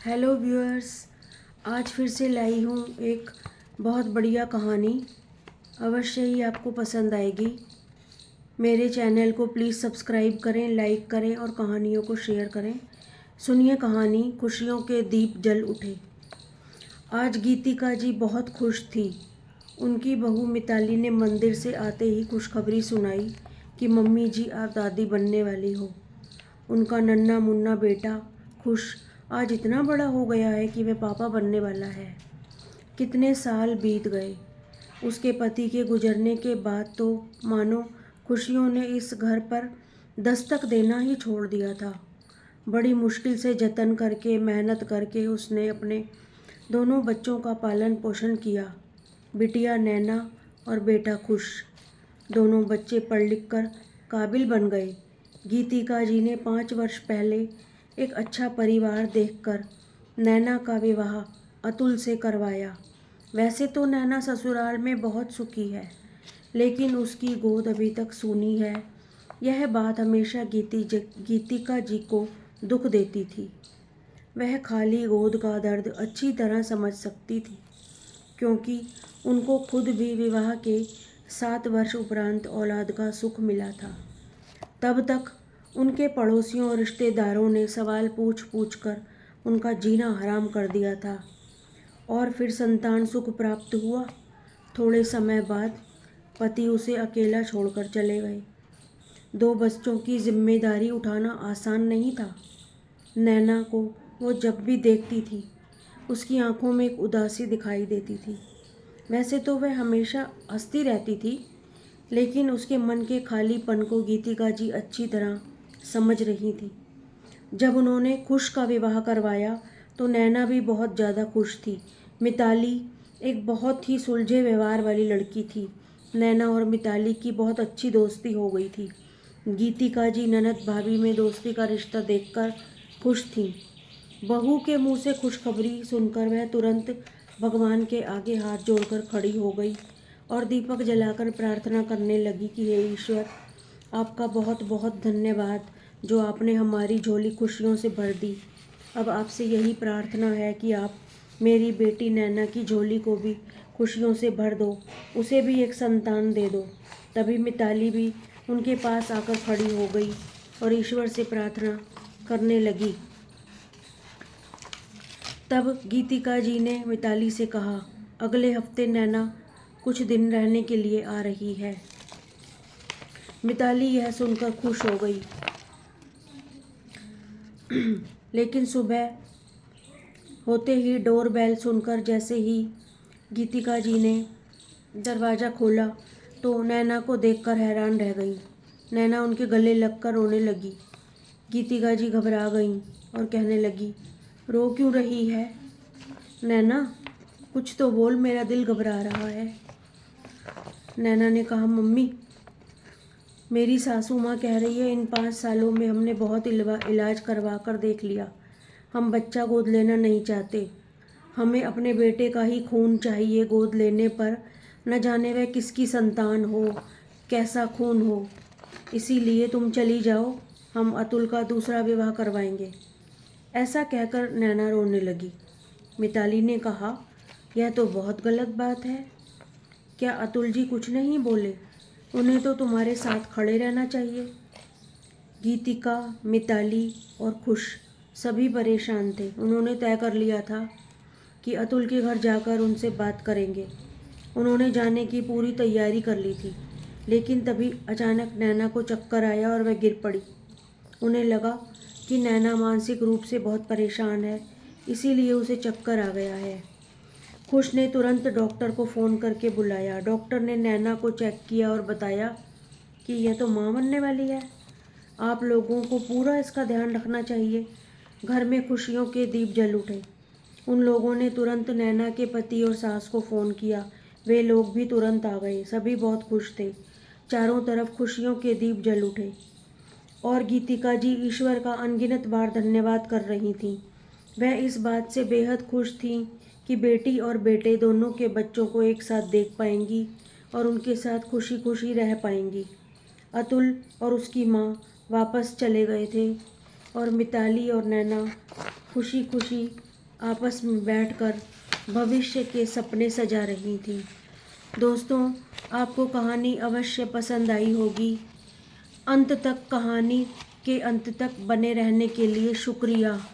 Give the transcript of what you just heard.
Hello viewers. आज फिर से लाई हूँ एक बहुत बढ़िया कहानी। अवश्य ही आपको पसंद आएगी। मेरे चैनल को प्लीज़ सब्सक्राइब करें, लाइक करें और कहानियों को शेयर करें। सुनिए कहानी, खुशियों के दीप जल उठे। आज गीतिका जी बहुत खुश थी। उनकी बहू मिताली ने मंदिर से आते ही खुशखबरी सुनाई कि मम्मी जी आप दादी बनने वाली हो। उनका नन्हा मुन्ना बेटा खुश आज इतना बड़ा हो गया है कि वह पापा बनने वाला है। कितने साल बीत गए। उसके पति के गुजरने के बाद तो मानो खुशियों ने इस घर पर दस्तक देना ही छोड़ दिया था। बड़ी मुश्किल से जतन करके, मेहनत करके उसने अपने दोनों बच्चों का पालन पोषण किया। बिटिया नैना और बेटा खुश। दोनों बच्चे पढ़ लिख कर काबिल बन गए। गीतिका जी ने 5 वर्ष पहले एक अच्छा परिवार देखकर नैना का विवाह अतुल से करवाया। वैसे तो नैना ससुराल में बहुत सुखी है, लेकिन उसकी गोद अभी तक सूनी है। यह बात हमेशा गीतिका जी को दुख देती थी। वह खाली गोद का दर्द अच्छी तरह समझ सकती थी, क्योंकि उनको खुद भी विवाह के 7 वर्ष उपरांत औलाद का सुख मिला था। तब तक उनके पड़ोसियों और रिश्तेदारों ने सवाल पूछ पूछ कर उनका जीना हराम कर दिया था। और फिर संतान सुख प्राप्त हुआ। थोड़े समय बाद पति उसे अकेला छोड़कर चले गए। 2 बच्चों की जिम्मेदारी उठाना आसान नहीं था। नैना को वो जब भी देखती थी, उसकी आंखों में एक उदासी दिखाई देती थी। वैसे तो वह हमेशा हंसती रहती थी, लेकिन उसके मन के खालीपन को गीतिका जी अच्छी तरह समझ रही थी। जब उन्होंने खुश का विवाह करवाया तो नैना भी बहुत ज़्यादा खुश थी। मिताली एक बहुत ही सुलझे व्यवहार वाली लड़की थी। नैना और मिताली की बहुत अच्छी दोस्ती हो गई थी। गीतिका जी ननद भाभी में दोस्ती का रिश्ता देखकर खुश थीं। बहू के मुंह से खुशखबरी सुनकर वह तुरंत भगवान के आगे हाथ जोड़कर खड़ी हो गई और दीपक जलाकर प्रार्थना करने लगी कि हे ईश्वर, आपका बहुत बहुत धन्यवाद जो आपने हमारी झोली खुशियों से भर दी। अब आपसे यही प्रार्थना है कि आप मेरी बेटी नैना की झोली को भी खुशियों से भर दो, उसे भी एक संतान दे दो। तभी मिताली भी उनके पास आकर खड़ी हो गई और ईश्वर से प्रार्थना करने लगी। तब गीतिका जी ने मिताली से कहा, अगले हफ्ते नैना कुछ दिन रहने के लिए आ रही है। मिताली यह सुनकर खुश हो गई। लेकिन सुबह होते ही डोर बेल सुनकर जैसे ही गीतिका जी ने दरवाज़ा खोला तो नैना को देखकर हैरान रह गई। नैना उनके गले लगकर रोने लगी। गीतिका जी घबरा गईं और कहने लगी, रो क्यों रही है नैना? कुछ तो बोल, मेरा दिल घबरा रहा है। नैना ने कहा, मम्मी, मेरी सासू माँ कह रही है इन 5 सालों में हमने बहुत इलाज करवा कर देख लिया, हम बच्चा गोद लेना नहीं चाहते। हमें अपने बेटे का ही खून चाहिए। गोद लेने पर न जाने वह किसकी संतान हो, कैसा खून हो। इसीलिए तुम चली जाओ, हम अतुल का दूसरा विवाह करवाएंगे। ऐसा कहकर नैना रोने लगी। मिताली ने कहा, यह तो बहुत गलत बात है। क्या अतुल जी कुछ नहीं बोले? उन्हें तो तुम्हारे साथ खड़े रहना चाहिए। गीतिका, मिताली और खुश सभी परेशान थे। उन्होंने तय कर लिया था कि अतुल के घर जाकर उनसे बात करेंगे। उन्होंने जाने की पूरी तैयारी कर ली थी, लेकिन तभी अचानक नैना को चक्कर आया और वह गिर पड़ी। उन्हें लगा कि नैना मानसिक रूप से बहुत परेशान है, इसीलिए उसे चक्कर आ गया है। खुश ने तुरंत डॉक्टर को फ़ोन करके बुलाया। डॉक्टर ने नैना को चेक किया और बताया कि यह तो माँ बनने वाली है। आप लोगों को पूरा इसका ध्यान रखना चाहिए। घर में खुशियों के दीप जल उठे। उन लोगों ने तुरंत नैना के पति और सास को फ़ोन किया। वे लोग भी तुरंत आ गए। सभी बहुत खुश थे। चारों तरफ खुशियों के दीप जल उठे और गीतिका जी ईश्वर का अनगिनत बार धन्यवाद कर रही थीं। वह इस बात से बेहद खुश थीं कि बेटी और बेटे दोनों के बच्चों को एक साथ देख पाएंगी और उनके साथ खुशी खुशी रह पाएंगी। अतुल और उसकी माँ वापस चले गए थे और मिताली और नैना खुशी खुशी आपस में बैठकर भविष्य के सपने सजा रही थीं। दोस्तों, आपको कहानी अवश्य पसंद आई होगी। अंत तक कहानी के अंत तक बने रहने के लिए शुक्रिया।